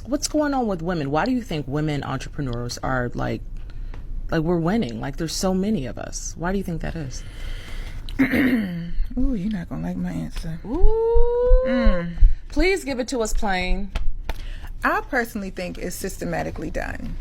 what's going on with women? Why do you think women entrepreneurs are like we're winning? Like there's so many of us. Why do you think that is? Ooh, you're not gonna like my answer. Ooh. Please give it to us plain. I personally think it's systematically done.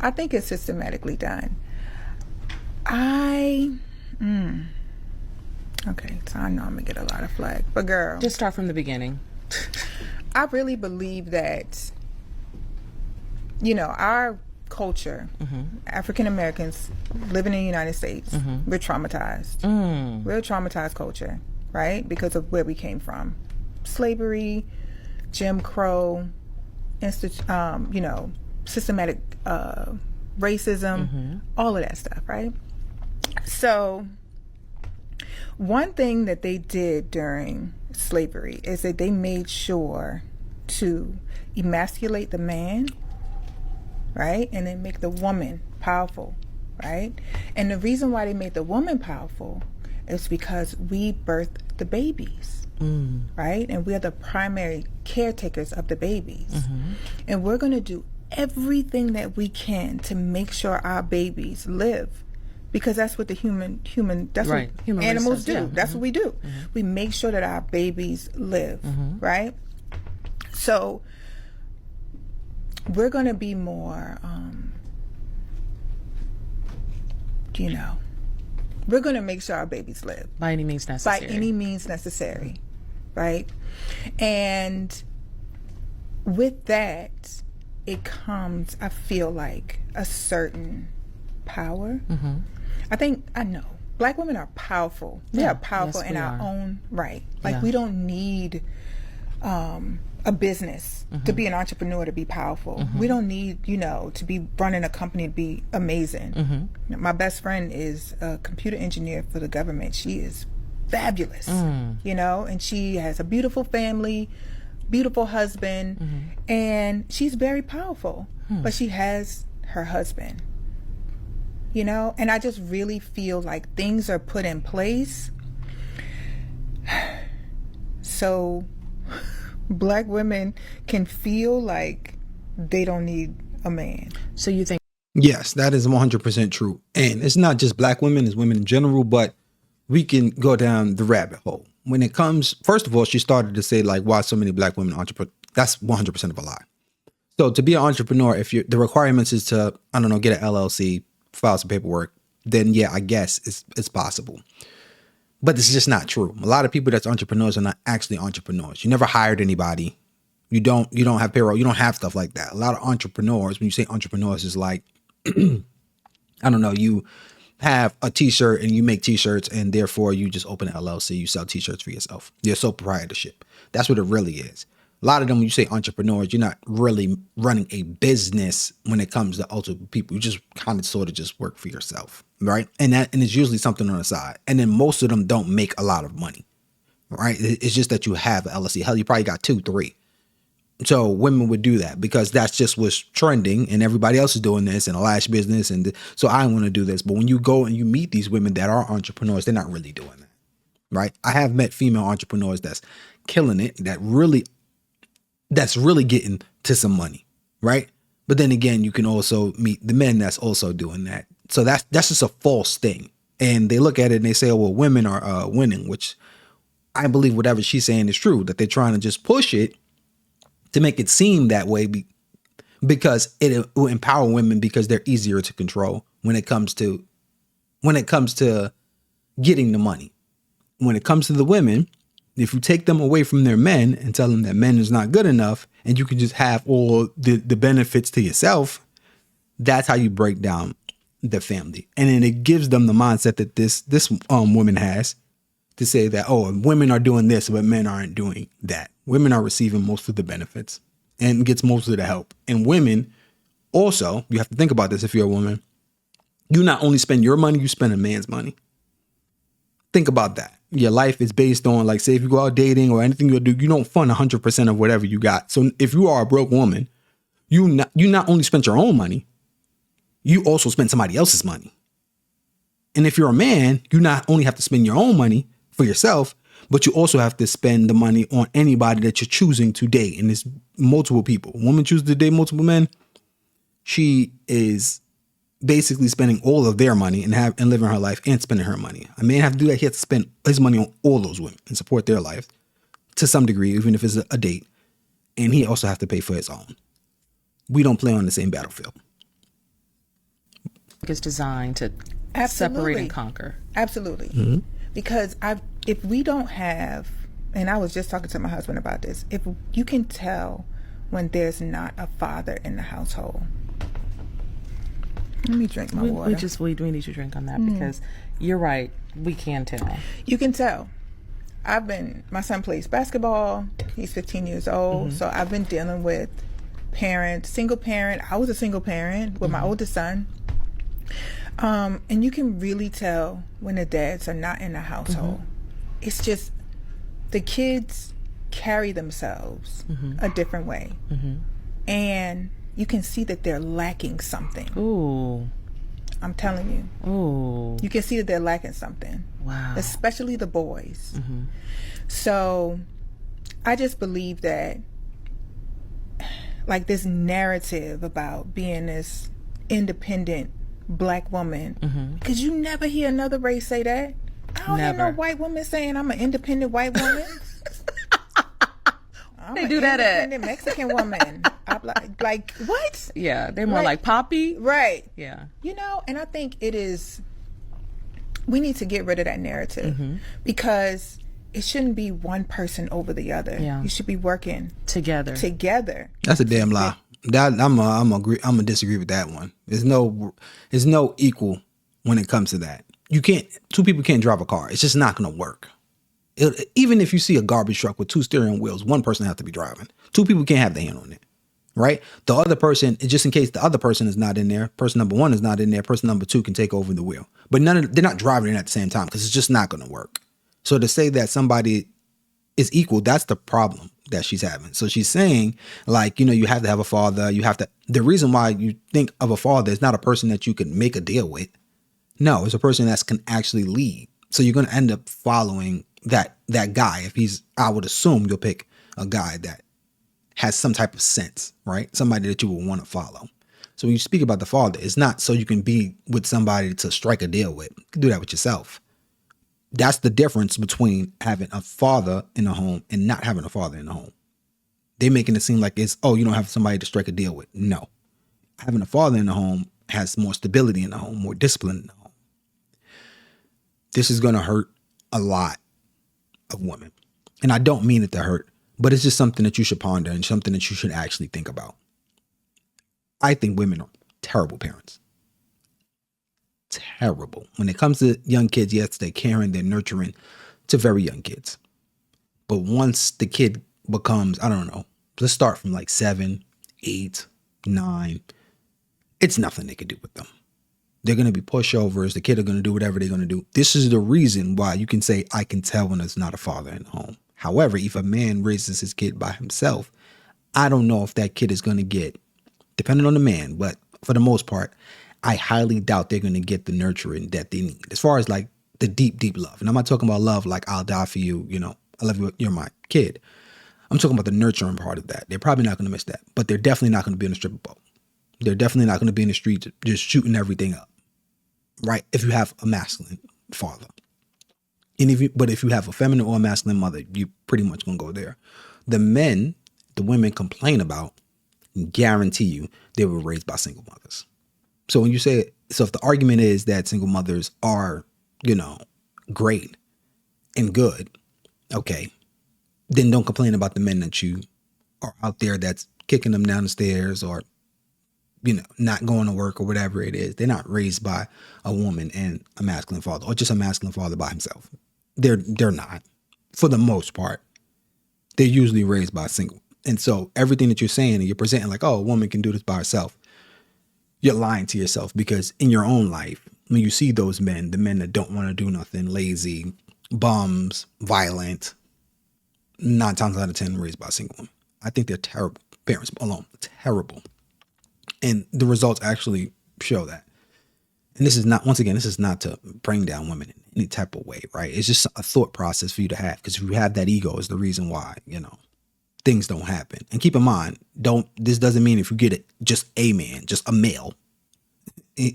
I think it's systematically done. Okay, so I know I'm gonna get a lot of flack, but girl, just start from the beginning. I really believe that, you know, our culture, African Americans living in the United States, we're traumatized. We're a traumatized culture, right? Because of where we came from. Slavery, Jim Crow, you know, systematic racism, all of that stuff, right? So one thing that they did during slavery is that they made sure to emasculate the man, right? And then make the woman powerful, right? And the reason why they made the woman powerful is because we birthed the babies, right? And we are the primary caretakers of the babies. And we're going to do everything that we can to make sure our babies live, because that's what the that's right. What human animals do. Yeah. That's what we do. We make sure that our babies live, right? So we're going to be more, you know, we're going to make sure our babies live. By any means necessary. By any means necessary, right? And with that, it comes, I feel like, a certain power. I know Black women are powerful. We are powerful in our own right. Like we don't need a business to be an entrepreneur to be powerful. We don't need, you know, to be running a company to be amazing. My best friend is a computer engineer for the government. She is fabulous, you know, and she has a beautiful family, beautiful husband, and she's very powerful, but she has her husband, you know. And I just really feel like things are put in place so Black women can feel like they don't need a man. So you think? Yes, that is 100% true. And it's not just Black women, it's women in general, but we can go down the rabbit hole. When it comes, first of all, she started to say like, why so many Black women entrepreneurs? That's 100% of a lie. So to be an entrepreneur, if the requirements is to, I don't know, get an LLC, file some paperwork, then yeah, I guess it's possible. But this is just not true. A lot of people that's entrepreneurs are not actually entrepreneurs. You never hired anybody. You don't have payroll. You don't have stuff like that. A lot of entrepreneurs, when you say entrepreneurs, is like, I don't know, you have a t-shirt and you make t-shirts and therefore you just open an LLC, you sell t-shirts for yourself. You're sole proprietorship. That's what it really is. A lot of them, when you say entrepreneurs, you're not really running a business when it comes to ultimate people. You just kind of sort of just work for yourself, right? And it's usually something on the side. And then most of them don't make a lot of money, right? It's just that you have an LLC. Hell, you probably got 2, 3. So women would do that because that's just what's trending and everybody else is doing this and a lash business. And so I want to do this. But when you go and you meet these women that are entrepreneurs, they're not really doing that, right? I have met female entrepreneurs that's killing it, that's really getting to some money, right? But then again, you can also meet the men that's also doing that. So that's just a false thing. And they look at it and they say, oh, well, women are winning, which I believe whatever she's saying is true, that they're trying to just push it to make it seem that way because it will empower women because they're easier to control when it comes to getting the money. When it comes to the women, if you take them away from their men and tell them that men is not good enough and you can just have all the benefits to yourself, that's how you break down the family. And then it gives them the mindset that this woman has to say that, oh, women are doing this, but men aren't doing that. Women are receiving most of the benefits and gets most of the help. And women also, you have to think about this if you're a woman, you not only spend your money, you spend a man's money. Think about that. Your life is based on, like, say if you go out dating or anything you do, you don't fund 100% of whatever you got. So if you are a broke woman, you not only spend your own money, you also spend somebody else's money. And if you're a man, you not only have to spend your own money for yourself, But you also have to spend the money on anybody that you're choosing to date. And it's multiple people. A woman chooses to date multiple men. She is basically spending all of their money and living her life and spending her money. A man have to do that. He has to spend his money on all those women and support their life to some degree, even if it's a date. And he also has to pay for his own. We don't play on the same battlefield. It's designed to Absolutely. separate and conquer. Absolutely. Because if we don't have, and I was just talking to my husband about this, if you can tell when there's not a father in the household. Let me drink my water. We need to drink on that because you're right. We can tell. You can tell. My son plays basketball. He's 15 years old. So I've been dealing with single parent. I was a single parent with my oldest son. And you can really tell when the dads are not in the household. It's just the kids carry themselves a different way. And you can see that they're lacking something. Ooh. I'm telling you. Ooh. You can see that they're lacking something. Wow. Especially the boys. So I just believe that like this narrative about being this independent black woman, because you never hear another race say that. I don't hear no white woman saying I'm an independent white woman. They do that at independent Mexican woman. I'm like what? Yeah, they're more like Poppy. Right. Yeah. You know, and I think we need to get rid of that narrative because it shouldn't be one person over the other. Yeah. You should be working together. That's a damn lie. That I'm gonna disagree with that one. There's no equal when it comes to that. Two people can't drive a car. It's just not gonna work. Even if you see a garbage truck with 2 steering wheels, one person has to be driving. 2 people can't have the hand on it, right? The other person, just in case the other person is not in there, person number 1 is not in there, person number 2 can take over the wheel. But they're not driving it at the same time because it's just not going to work. So to say that somebody is equal, that's the problem that she's having. So she's saying, like, you have to have a father. The reason why you think of a father is not a person that you can make a deal with. No, it's a person that can actually lead. So you're going to end up following that guy. I would assume you'll pick a guy that has some type of sense, right? Somebody that you will want to follow. So when you speak about the father, it's not so you can be with somebody to strike a deal with. You can do that with yourself. That's the difference between having a father in a home and not having a father in the home. They're making it seem like it's, you don't have somebody to strike a deal with. No. Having a father in the home has more stability in the home, more discipline in the home. This is going to hurt a lot of women. And I don't mean it to hurt, but it's just something that you should ponder and something that you should actually think about. I think women are terrible parents. Terrible. When it comes to young kids, yes, they're caring, they're nurturing to very young kids. But once the kid becomes, I don't know, let's start from like 7, 8, 9, it's nothing they could do with them. They're going to be pushovers. The kid are going to do whatever they're going to do. This is the reason why you can say, I can tell when there's not a father in the home. However, if a man raises his kid by himself, I don't know if that kid is going to get, depending on the man, but for the most part, I highly doubt they're going to get the nurturing that they need. As far as like the deep, deep love. And I'm not talking about love like I'll die for you, I love you, you're my kid. I'm talking about the nurturing part of that. They're probably not going to miss that, but they're definitely not going to be in a stripper pole. They're definitely not going to be in the street just shooting everything up. Right, if you have a masculine father. But if you have a feminine or a masculine mother, you pretty much gonna go there. The women complain about, guarantee you, they were raised by single mothers. So when you say, if the argument is that single mothers are, great and good, okay, then don't complain about the men that you are out there that's kicking them down the stairs or not going to work or whatever it is. They're not raised by a woman and a masculine father or just a masculine father by himself. They're not. For the most part, they're usually raised by a single. And so everything that you're saying and you're presenting like, a woman can do this by herself, you're lying to yourself because in your own life, when you see those men, the men that don't want to do nothing, lazy, bums, violent, 9 times out of 10 raised by a single woman. I think they're terrible parents alone. Terrible. And the results actually show that. And this is not, once again, this is not to bring down women any type of way, right? It's just a thought process for you to have, because if you have that ego is the reason why, things don't happen. And keep in mind, this doesn't mean if you get it, just a man, just a male,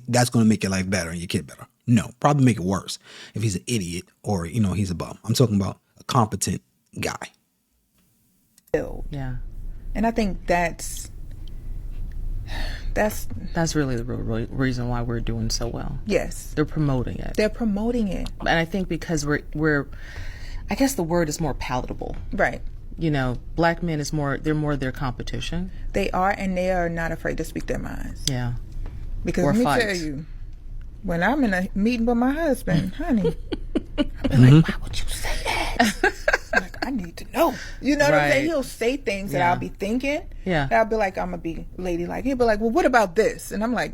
that's going to make your life better and your kid better. No, probably make it worse if he's an idiot or, he's a bum. I'm talking about a competent guy. Yeah. And I think that's really the real reason why we're doing so well. Yes. They're promoting it. And I think because we're I guess the word is more palatable. Right. Black men they're more their competition. They are, and they are not afraid to speak their minds. Yeah. Because or let me fight. tell you, when I'm in a meeting with my husband, honey, I'll be like, why would you say that? I'm like, I need to know. You know what I'm saying? He'll say things that I'll be thinking. Yeah. I'll be like, I'm going to be ladylike. He'll be like, well, what about this? And I'm like,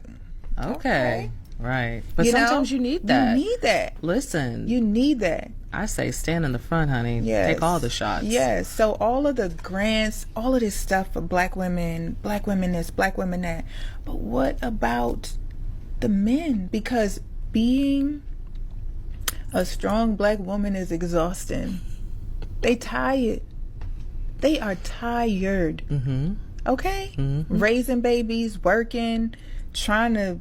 okay. Right. But sometimes you need that. You need that. Listen. You need that. I say stand in the front, honey. Yes. Take all the shots. Yes. So all of the grants, all of this stuff for black women this, black women that. But what about the men? Because being a strong black woman is exhausting. They tired. They are tired. Mm-hmm. Okay? Mm-hmm. Raising babies, working, trying to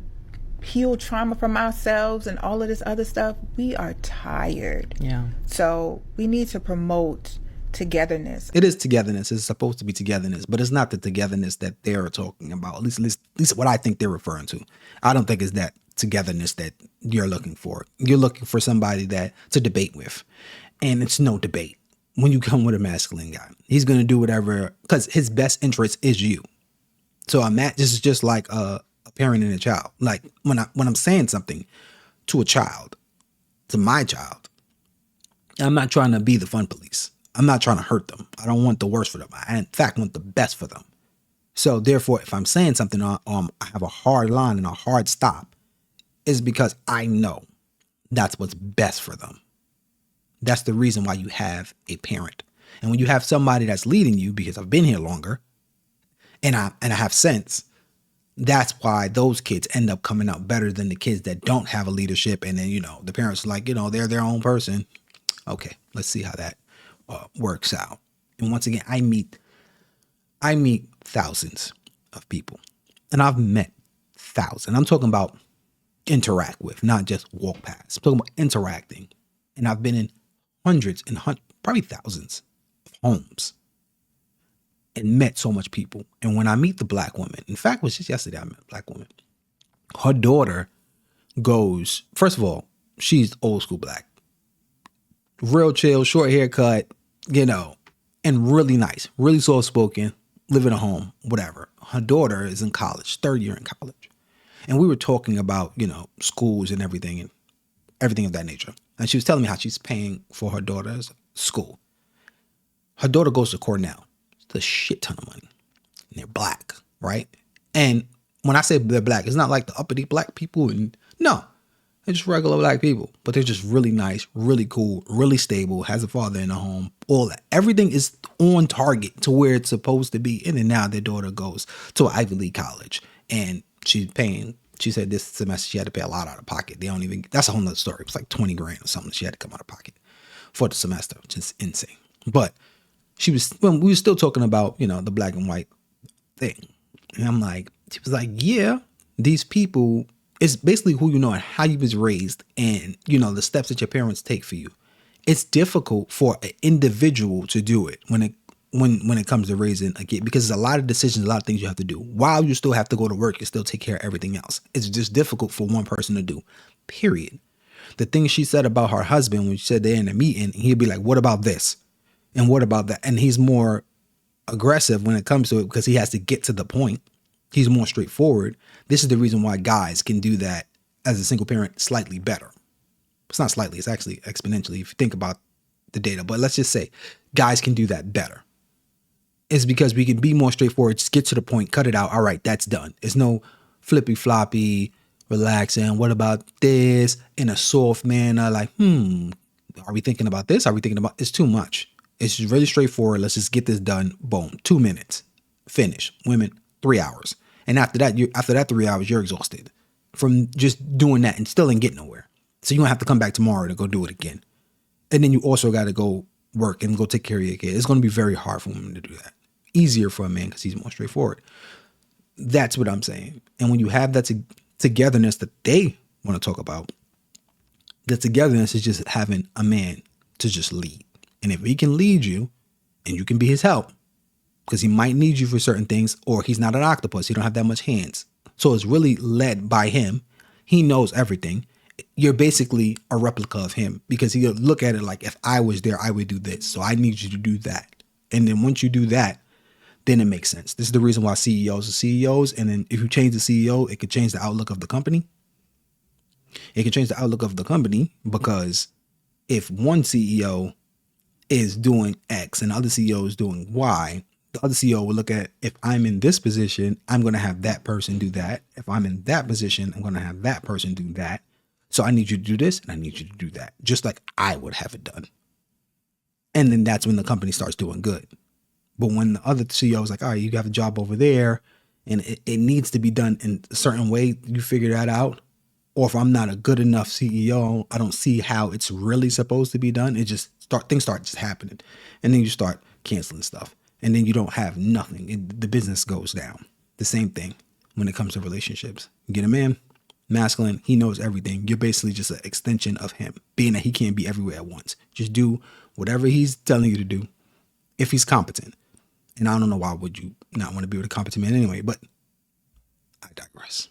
heal trauma from ourselves and all of this other stuff. We are tired. Yeah. So we need to promote togetherness. It is togetherness. It's supposed to be togetherness, but it's not the togetherness that they're talking about. At least what I think they're referring to. I don't think it's that togetherness that you're looking for. You're looking for somebody to debate with, and it's no debate. When you come with a masculine guy, he's going to do whatever, because his best interest is you. So this is just like a parent and a child. Like when I'm saying something to a child, to my child, I'm not trying to be the fun police. I'm not trying to hurt them. I don't want the worst for them. I, in fact, want the best for them. So therefore, if I'm saying something, I have a hard line and a hard stop, is because I know that's what's best for them. That's the reason why you have a parent. And when you have somebody that's leading you, because I've been here longer and I have sense, that's why those kids end up coming out better than the kids that don't have a leadership. And then, the parents are like, they're their own person. Okay, let's see how that works out. And once again, I meet thousands of people, and I've met thousands. I'm talking about interact with, not just walk past. I'm talking about interacting. And I've been in hundreds and probably thousands of homes and met so much people. And when I meet the black woman, in fact, it was just yesterday I met a black woman. Her daughter goes, first of all, she's old school black. Real chill, short haircut, and really nice, really soft spoken, live in a home, whatever. Her daughter is in college, third year in college. And we were talking about, schools and everything of that nature. And she was telling me how she's paying for her daughter's school. Her daughter goes to Cornell. It's a shit ton of money. And they're black, right? And when I say they're black, it's not like the uppity black people. No, they're just regular black people. But they're just really nice, really cool, really stable, has a father in the home, all that. Everything is on target to where it's supposed to be. And then now their daughter goes to an Ivy League college. And she's paying, she said this semester she had to pay a lot out of pocket. That's a whole nother story. It was like 20 grand or something she had to come out of pocket for the semester, which is insane. But we were still talking about, the black and white thing. And I'm like, she was like, yeah, these people, it's basically who you know and how you was raised and, the steps that your parents take for you. It's difficult for an individual to do it when it comes to raising a kid, because there's a lot of decisions, a lot of things you have to do. While you still have to go to work, you still take care of everything else. It's just difficult for one person to do, period. The thing she said about her husband, when she said they're in a meeting, he'd be like, what about this? And what about that? And he's more aggressive when it comes to it because he has to get to the point. He's more straightforward. This is the reason why guys can do that as a single parent slightly better. It's not slightly, it's actually exponentially if you think about the data. But let's just say guys can do that better. It's because we can be more straightforward, just get to the point, cut it out. All right, that's done. There's no flippy floppy, relaxing. What about this? In a soft manner, like, are we thinking about this? Are we thinking about, it's too much. It's just really straightforward. Let's just get this done. Boom. 2 minutes. Finish. Women, 3 hours. And after that 3 hours, you're exhausted from just doing that and still ain't getting nowhere. So you don't have to come back tomorrow to go do it again. And then you also got to go work and go take care of your kid. It's going to be very hard for women to do that. Easier for a man because he's more straightforward. That's what I'm saying. And when you have that togetherness that they want to talk about, the togetherness is just having a man to just lead. And if he can lead you and you can be his help, because he might need you for certain things, or he's not an octopus, he don't have that much hands. So it's really led by him. He knows everything. You're basically a replica of him because he'll look at it like, if I was there, I would do this. So I need you to do that. And then once you do that, then it makes sense. This is the reason why CEOs are CEOs. And then if you change the CEO, it could change the outlook of the company. It can change the outlook of the company because if one CEO is doing X and the other CEO is doing Y, the other CEO will look at, if I'm in this position, I'm going to have that person do that. If I'm in that position, I'm going to have that person do that. So I need you to do this and I need you to do that, just like I would have it done. And then that's when the company starts doing good. But when the other CEO is like, all right, you have a job over there and it needs to be done in a certain way, you figure that out. Or if I'm not a good enough CEO, I don't see how it's really supposed to be done. Things start just happening. And then you start canceling stuff. And then you don't have nothing. The business goes down. The same thing when it comes to relationships. You get a man, masculine, he knows everything. You're basically just an extension of him, being that he can't be everywhere at once. Just do whatever he's telling you to do if he's competent. And I don't know why would you not want to be with a competent man anyway, but I digress.